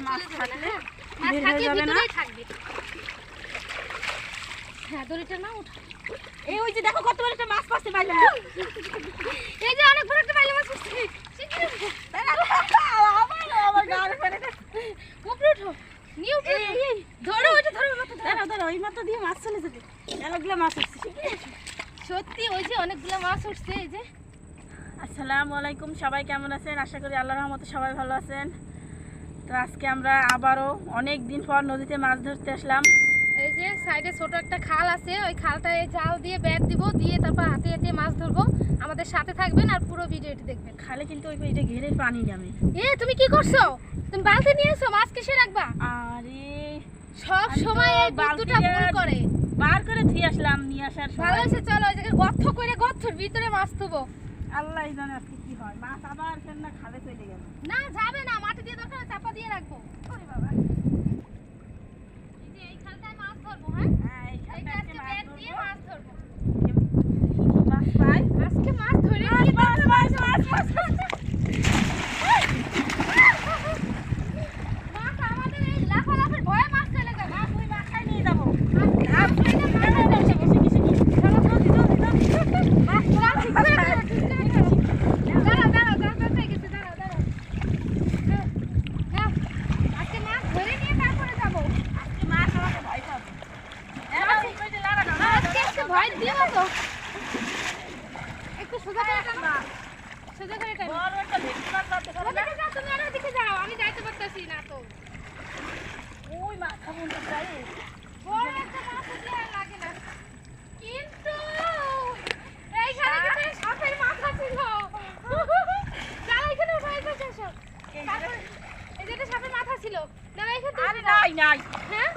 মাছ থাকলে বের হয়ে যাবে না। হ্যাঁ দড়িটা না উঠা। এই ওই যে দেখো কত বড় একটা মাছ পাচ্ছে বাইলা। এই যে অনেক বড় একটা বাইলা মাছ উঠছে। আমার গাল ফেলে দে। উপরে উঠো। নিয়ে উপরে এই ধরো ওইটা ধরো মাথা ধরো ধরো ওই মাথা দিয়ে মাছ চলে যাবে। অনেকগুলো মাছ উঠছে। সত্যি ওই যে অনেকগুলো মাছ উঠছে এই যে। আসসালামু আলাইকুম, সবাই কেমন আছেন? আশা করি আল্লাহর রহমতে সবাই ভালো আছেন। তো আজকে আমরা আবারও অনেক দিন পর নদীতে মাছ ধরতে আসলাম। এই যে সাইডে ছোট একটা খাল আছে, ওই খালটায় জাল দিয়ে ব্যাট দিব, দিয়ে তারপর হাতে হাতে মাছ ধরবো। আমাদের সাথে থাকবেন আর পুরো ভিডিওটি দেখবেন। খালে কিন্তু ওই এটা ঘেরে পানি নামে। তুমি কি করছো? তুমি বালতি নিয়ে এসো, মাছ কিসে রাখবা? আরে সব সময় এই বালতিটা ভুল করে। বার করে ধুই আসলাম, নিয়ে আসার সময় ভালো হয়েছে, চলো ওই জায়গায় গর্ত করে গর্তের ভিতরে মাছ তুবো। আল্লাহই জানে আজকে কি হয়। মাছ আবার কেন না খালে চলে গেল। না যাবে না, মাটি দিয়ে দরকার চাপা দিয়ে রাখবো। ওরে বাবা, এই যে এই খালটায় মাছ ধরবো। হ্যাঁ এইটা আজকে ব্যাট দিয়ে মাছ ধরবো। মাছ পাই আজকে মাছ ধরে নিয়ে মাছ মাছ মাছ মাছ মাছ আমাদের এই লাফালাফির ভয়ে মাছ চলে যাবে। মাছ ওই মাছায় নিয়ে যাবো। মাছ একটু সোজা করে টানো, সোজা করে টানো। তুমি আর দিকে যাও, আমি যাইতে পারতেছি না তো। ওই মাছ খাবো না যাই। বড় একটা মাছ দিয়ে আর লাগে না, কিন্তু এইখানে কিন্তু সাপের মাথা ছিল। চলো এখানে উঠাই তো শেষ। এই যে সাপের মাথা ছিল না এখানে। আরে নাই নাই। হ্যাঁ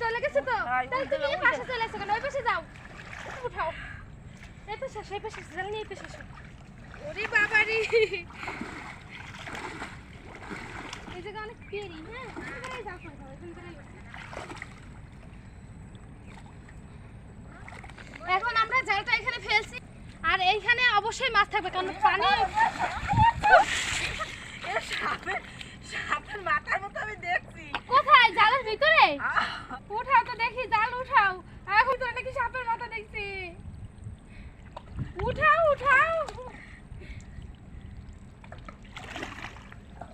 চলে গেছে তো। তাহলে তুমি এই পাশে চলে এসো, কেন ওই পাশে যাও, উঠাও। এই পাশে সেই পাশে চলে নিয়ে এই পাশে এসো। ওরে বাবা রে, এই জায়গা অনেক পেরি। হ্যাঁ এই যাও যাও এখান থেকে। এখন আমরা জালটা এখানে ফেলছি, আর এইখানে অবশ্যই মাছ থাকবে, কারণ পানি। সাপের মাথার মতো আমি দেখছি। কোথায়? জালের ভিতরে? উঠাও তো দেখি, জাল উঠাও। এখন তো নাকি সাপের মাথা দেখছি। উঠাও উঠাও।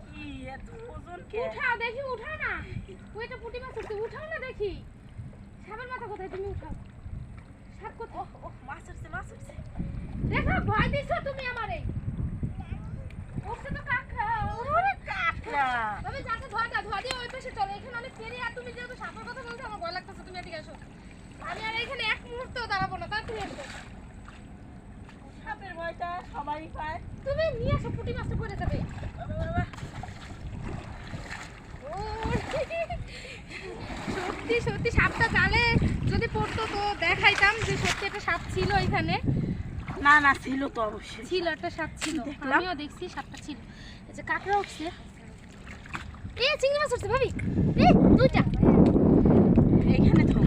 কি এত ওজন কে? উঠাও দেখি, উঠাও না। ওইটা পুঁটি মাছ উঠছে, উঠাও না দেখি। সাপের মাথা কোথায়? তুমি উঠাও। সাপ কোথায়? মাছ উঠছে মাছ উঠছে। দেখো ভয় দিছো তুমি আমারে। উঠছে তো কাঁকড়া। ওরে কাকড়া। তবে যাকে ধোয়া দাও, ধোয়া দিয়ে ওই পাশে চলো। এখানে অনেক পেরি, আর তুমি যেহেতু সাপের কথা বলছো আমার ভয় লাগতেছে। তুমি এদিকে আসো, আমি আর এখানে এক মুহূর্তও দাঁড়াবো না। তার তুমি আসো। সাপের ভয়টা সবাই পায়। তুমি নিয়ে আসো, পুঁটি মাছটা পড়ে যাবে। সত্যি সত্যি সাপটা জালে যদি পড়তো তো দেখাইতাম যে সত্যি একটা সাপ ছিল এখানে। না না ছিল তো অবশ্যই। ছিল একটা সাপ ছিল, আমিও দেখছি সাপটা ছিল। এই যে কাঁকড়া উঠছে, এই চিংড়ি মাছ উঠছে ভাবি, এই দুইটা। এইখানে তো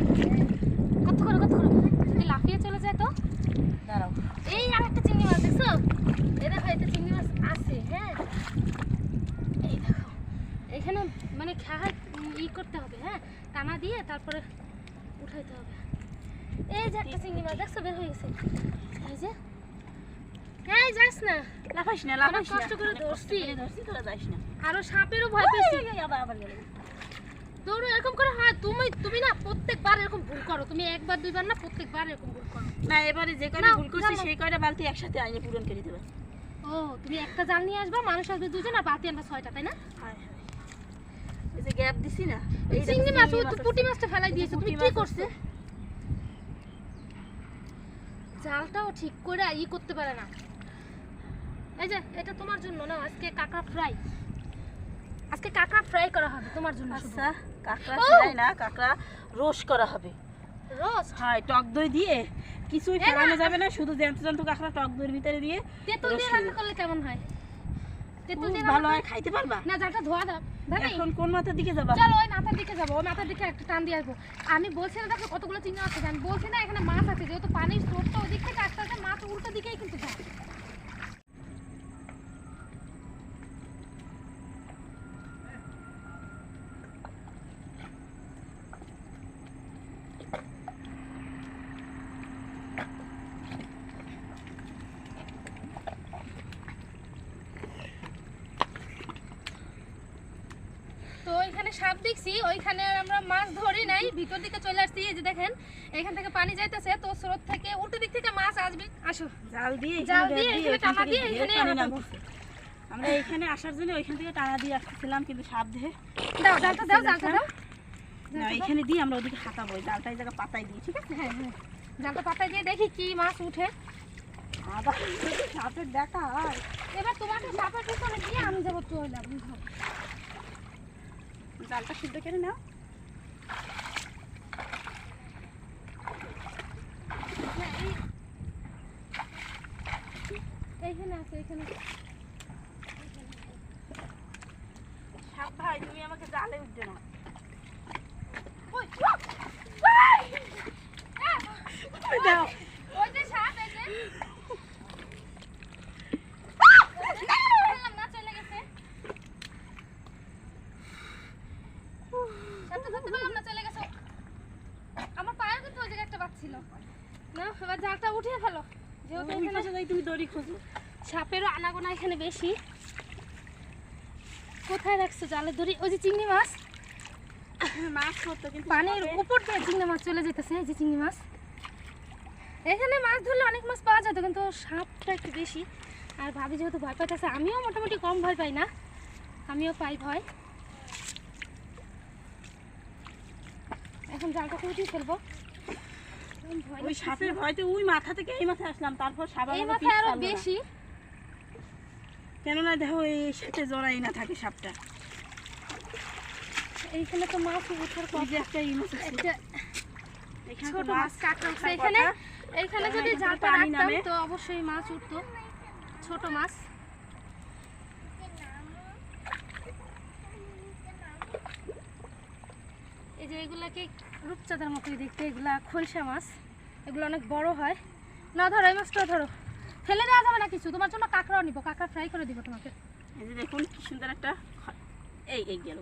কত করে কত করে যদি লাফিয়ে চলে যায় তো। দাঁড়াও, এই আর একটা চিংড়ি মাছ দেখছো? এই দেখো একটা চিংড়ি মাছ আছে। হ্যাঁ এই দেখো এখানে মানে খাহাই ই করতে হবে। হ্যাঁ টানা দিয়ে তারপরে উঠাইতে হবে। এই যে একটা চিংড়ি মাছ দেখছো বের হয়ে গেছে। এই যে এই যাস না, লাফাইস না লাফাইস না। কষ্ট করে ধরছি তোরা যাইস না। আরো সাপেরও ভয় পেয়েছি। আবার আবার গেল। দৌড়ো এরকম করে হয়। তুমি না প্রত্যেকবার এরকম ভুল করো। তুমি একবার দুইবার না, প্রত্যেকবার এরকম ভুল করো। না এবারে যে কয়টা ভুল করছি সেই কয়টা বালতি একসাথে আইনে পূরণ করে দেব। ও তুমি একটা জাল নিয়ে আসবা, মানুষ আসবে দুজন, আর বালতি আনবা 6টা, তাই না? হায় হায়, এই যে গ্যাপ দিছি না, এই চিংড়ি মাছ ওই তো পুঁটি মাছটা ফেলাই দিয়েছো। তুমি কি করছে? জালটাও ঠিক করে ই করতে পারে না। এই যে এটা তোমার জন্য না, আজকে কাঁকড়া ফ্রাই। আজকে কাঁকড়া ফ্রাই করা হবে তোমার জন্য। আচ্ছা কাঁকড়া ফ্রাই না, কাঁকড়া রোস্ট করা হবে। রোস্ট? হ্যাঁ টক দই দিয়ে, কিছুই ফেলানো যাবে না, শুধু জ্যান্ত জ্যান্ত কাঁকড়া টক দইয়ের ভিতরে দিয়ে। তেঁতুল দিয়ে রান্না করলে কেমন হয়? তেঁতুল দিয়ে ভালো হয়, খাইতে পারবা? না জালটা ধোয়া দাও। এখন কোন মাথার দিকে যাবা? চলো ওই মাথার দিকে যাবো, ওই মাথার দিকে একটা টান দিয়ে আসবো। আমি বলছি না দেখো কতগুলো চিংড়ি মাছ আছে, আমি বলছি না এখানে মাছ আছে, যেহেতু পানির স্রোতটা ওদিক থেকে আসতে আসতে মাছ উল্টো দিকেই কিন্তু যায়। দেখছি ওইখানে আর আমরা মাছ ধরি নাই, ভিতর দিকে চলে আসছি। এই যে দেখেন এখান থেকে পানি যাইতেছে, তো স্রোত থেকে উল্টো দিক থেকে মাছ আসবে। আসো জাল দিয়ে এখানে টানা দিয়ে এখানে আমরা এখানে আসার জন্য ওইখান থেকে টানা দিয়ে আসতেছিলাম, কিন্তু সাপ দেখে দাও জালটা দাও জালটা দাও না, এখানে দিয়ে আমরা ওদিকে হাতাবো, জালটা এই জায়গা পাতাই দিই, ঠিক আছে? হ্যাঁ হ্যাঁ, জালটা পাতায় দিয়ে দেখি কি মাছ উঠে। আবার সাপের দেখা হয়। এবার তোমাকে সাপের পিছনে দিয়ে আমি যাবো চলে জালটা সিদ্ধ করে নাও। এইখানে আছে, এইখানে সাপ ভাই তুমি আমাকে জালে উঠবে না। দাও ওই যে সাপ, এই যে না চলে গেছে, সাপটা ধরতে পারলাম না, চলে গেছে। আমার পায়ের কিন্তু ওই জায়গায় একটা বাচ্ছিল না। এবার জালটা উঠিয়ে ফেলো, যেহেতু ওই এখানে পাশে যাই, তুমি দড়ি খোঁজো। সাপেরও আনাগোনা এখানে বেশি। কোথায় রাখছো জালের দড়ি? ওই যে চিংড়ি মাছ মাছ ধরতো, কিন্তু পানির উপর দিয়ে চিংড়ি মাছ চলে যেতেছে। এই যে চিংড়ি মাছ, এখানে মাছ ধরলে অনেক মাছ পাওয়া যেত, কিন্তু সাপটা একটু বেশি। আর ভাবি যেহেতু ভয় পাইতেছে, আমিও মোটামুটি কম ভয় পাই না, আমিও পাই ভয়। এখন জালটাকে উঠিয়ে ফেলবো। ওই সাপের ভয়তে ওই মাথা থেকে এই মাথায় আসলাম, তারপর সাপ এই আমাকে মাথায় আরো পিছালো না। বেশি। কেননা দেখো এই সাথে জড়াই না থাকে সাপটা। এইখানে তো মাছ উঠার ওই যে একটা ই মাছ আছে, একটা এখানে ছোট তো মাছ কাঁকড়া উঠছে। থাকার এখানে কথা। এইখানে যদি এখানে জালটা পানি রাখতাম নামে। তো অবশ্যই মাছ উঠতো, ছোট মাছ। এই যে এগুলাকে রূপচাঁদার মতোই দেখতে, এগুলা খলসা মাছ, এগুলো অনেক বড় হয়। না ধরো এই মাছটা ধরো, ফেলে দেওয়া যাবে না কিছু, তোমার জন্য কাঁকড়াও নিবো, কাঁকড়া ফ্রাই করে দিব তোমাকে। এই যে দেখুন কি সুন্দর একটা এই গেল।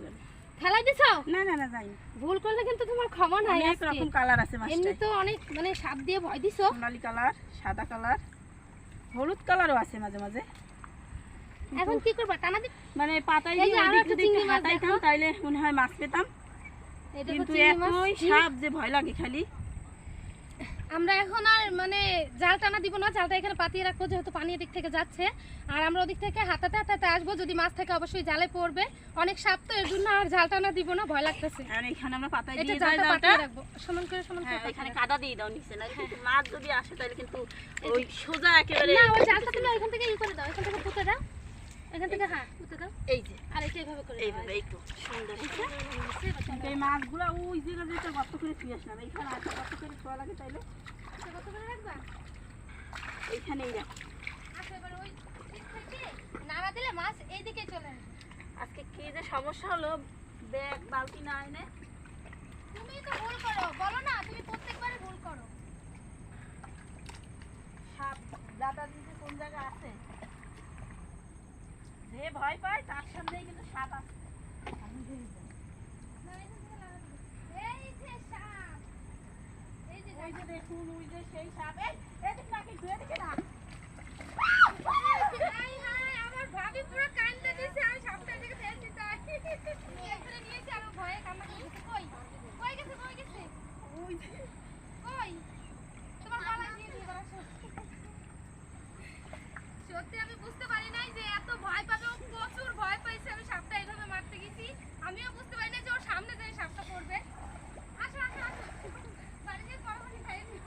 ফেলাই দিছো? না না না, যাই ভুল করলে কিন্তু তোমার ক্ষমা নাই। অনেক আজকে রকম কালার আছে এমনি মাছটায়। তো অনেক মানে সাপ দিয়ে ভয় দিছো। সোনালী কালার, সাদা কালার, হলুদ কালারও আছে মাঝে মাঝে। এখন কি করবা? টানা দি। মানে পাতায় এই দিয়ে যে আরো ওদিক একটা ওদিক চিংড়ি মাছ হাতাইতাম, দেখো। তাইলে মনে হয় মাছ পেতাম। এই দেখো কিন্তু চিংড়ি মাছ। এতই সাপ যে ভয় লাগে খালি। আমরা এখন আর মানে জাল টানা দিব না, জালটা এখানে পাতিয়ে রাখবো, যেহেতু পানি এদিক থেকে যাচ্ছে। আর আমরা ওদিক থেকে হাতাতে হাতাতে আসবো, যদি মাছ থাকে অবশ্যই জালে পড়বে। অনেক সাপ তো, এর জন্য আর জাল টানা দিব না, ভয় লাগতেছে। আর এখানে আমরা পাতায় এটা দিয়ে জালটা জালটা পাতিয়ে রাখবো, সমান করে হ্যাঁ, পাতিয়ে এখানে রাখবো। কাদা দিয়ে দাও নিচে, না কিন্তু মাছ যদি আসে তাহলে কিন্তু ওই সোজা একেবারে। না, ওই জালটা তুমি এখান থেকে ই করে দাও, এখান থেকে পুঁতে দাও, এখান থেকে হ্যাঁ পুঁতে দাও। এই যে আর এটা এইভাবে করে দাও। এইভাবে একটু সুন্দর আচ্ছা, কিন্তু এই মাছগুলো ওই জায়গা যেটা গর্ত করে ফিরে আসলাম, এইখানে একটা গর্ত করে ছোঁয়া লাগে, তাইলে এটা কত করে রাখবা? এইখানেই রাখো। আচ্ছা, এবার ওই দিক থেকে নাড়া দিলে মাছ এইদিকে চলে আসবে। আজকে কি যে সমস্যা হলো, ব্যাগ বালতি না এনে। তুমি তো ভুল করো, বলো না তুমি প্রত্যেকবারই ভুল করো। সাপ দাদা দিদি কোন জায়গায় আছে, যে ভয় পায় তার সামনেই কিন্তু সাপ আছে। আমি ধরে যাই। এই যে সাপ, এই যে ওই যে দেখুন, ওই যে সেই সাপ। এদিক না, কিন্তু এদিকে না। হাই হাই, আমার ভাবি পুরো কান্দতে দিছে, আমি সাপটা এদিকে ফেলছি তাই। এখানে নিয়েছি আর ও ভয়ে কান্না করতেছে। কই কই গেছে, কই গেছে, ওই যে কই? তোমার গলায় দিয়ে দিয়ে বসো। সত্যি আমি বুঝতে পারি নাই যে এত ভয় পাবে, ও প্রচুর ভয় পাইছে। আমি সাপটা এইভাবে মারতে গেছি, আমিও বুঝতে পারি না যে ওর সামনে যে সাপটা পড়বে। আসো আসো আসো, বাড়ি গিয়ে পরোটা খাইয়ে দিই।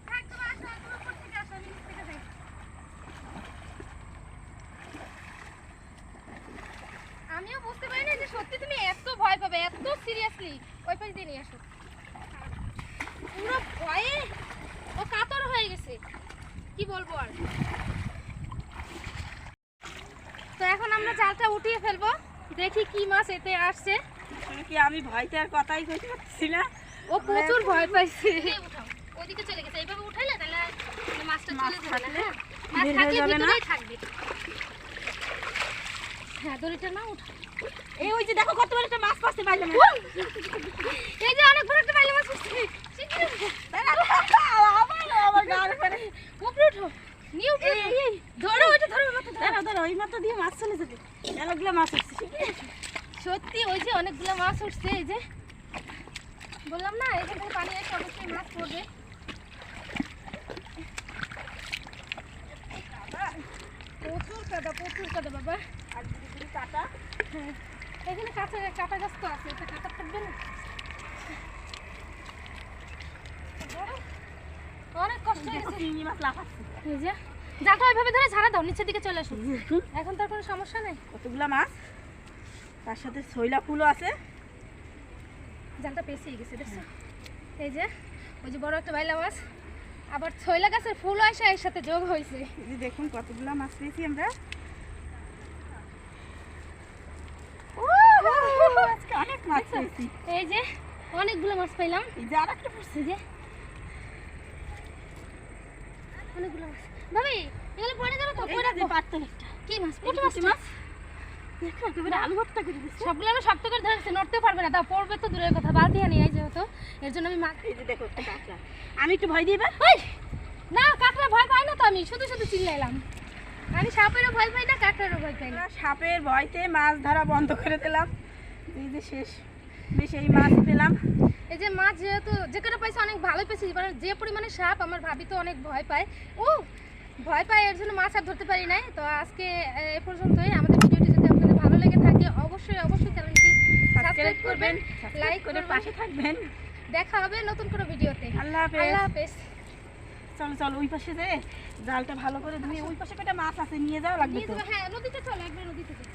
থাক, তুমি আসো, তুমি উপর থেকে আসো, আমি নিচ থেকে যাই। আমিও বুঝতে পারি না যে সত্যি তুমি এত ভয় পাবে, এত সিরিয়াসলি। ওই পাশ দিয়ে নিয়ে আসো। পুরো ভয়ে ও কাতর হয়ে গেছে, কি বলবো আর। তো এখন আমরা জালটা উঠিয়ে ফেলবো, দেখি কি মাছ এতে আসছে। তুমি কি, আমি ভয়তে আর কথাই কইতে পারছি না। ও প্রচুর ভয় পাইছে। ওদিকে চলে গেছে, এইভাবে উঠাইলে তাহলে মাছটা চলে যাবে না। মাছ বের হয়ে থাকলে যাবে না? ভিতরেই থাকবে। হ্যাঁ, দড়িটা না উঠা। এই ওই যে দেখো কত বড় একটা মাছ পাচ্ছে, পাইলাম না। এই যে অনেক বড় একটা পাইলে মাছ উঠছে। শিগগিরই উঠো। আমার গাড় করে উপরে উঠো, নিয়ে উপরে উঠো। ধরো, ওইটা ধরো, মাথা ধরো। দাঁড়াও দাঁড়াও, ওই মাথা দিয়ে মাছ চলে যাবে, অনেকগুলো মাছ উঠছে। সত্যি ওই যে অনেকগুলো মাছ উঠছে, এই যে বললাম না এখান থেকে পানি এসে অবশ্যই মাছ পড়বে। প্রচুর কাদা বাবা। আর যদি কাটা, হ্যাঁ এখানে কাঁটা গাছ তো আছে, এটা কাটা থাকবে না। অনেক কষ্ট হয়েছে। চিংড়ি মাছ লাফাচ্ছে। এই যে জালটা ওইভাবে ধরে ছাড়া দাও, নিচের দিকে চলে আসুন, এখন তার কোনো সমস্যা নেই। কতগুলা মাছ, তার সাথে শৈলা ফুলও আছে। জালটা পেঁচিয়ে গেছে দেখছো, এই যে ওই যে বড় একটা বাইলা মাছ, আবার ছয়লা গাছের ফুলও আসে এর সাথে যোগ হয়েছে। এই যে দেখুন কতগুলা মাছ পেয়েছি আমরা। আজকে অনেক মাছ পেয়েছি। এই যে অনেকগুলো মাছ পাইলাম, এই যে আরেকটা পড়ছে, এই যে অনেকগুলো মাছ। ভাবি এগুলো পড়ে যাবে তো, পড়ে যে পাতল একটা কি মাছ? পুঁটি মাছ। দেখো একেবারে আলু ভর্তা করে দিচ্ছে। সবগুলো আমি শক্ত করে ধরেছি, নড়তেও পারবে না, তা পড়বে তো দূরের কথা, বালতি আনি এই যেহেতু, এর জন্য আমি মাছ। এই যে দেখো একটা কাঁকড়া, আমি একটু ভয় দিই। ওই না, কাঁকড়া ভয় পাই না তো, আমি শুধু শুধু চিল্লাইলাম। আমি সাপেরও ভয় পাই না, কাঁকড়ারও ভয় পাই না। সাপের ভয়তে মাছ ধরা বন্ধ করে দিলাম। এই যে শেষ বেশ এই মাছ পেলাম। এই যে মাছ যেহেতু যে কটা পাইছে অনেক ভালোই পেয়েছি, মানে যে পরিমাণে সাপ, আমার ভাবি তো অনেক ভয় পায়, ও ভয় পায়, এর জন্য মাছ আর ধরতে পারি নাই। তো আজকে এ পর্যন্তই। আমাদের ভিডিওটি যদি আপনাদের ভালো লেগে থাকে অবশ্যই চ্যানেলটি সাবস্ক্রাইব করবেন, লাইক করে করে পাশে থাকবেন। দেখা হবে নতুন কোনো ভিডিওতে। আল্লাহ হাফেজ। আল্লাহ হাফেজ। চলো ওই পাশে যে জালটা ভালো করে ধুয়ে, ওই পাশে কটা মাছ আছে নিয়ে যাওয়া লাগবে নিয়ে তো। যাবে, হ্যাঁ নদীতে চলো, একবার নদীতে যাও।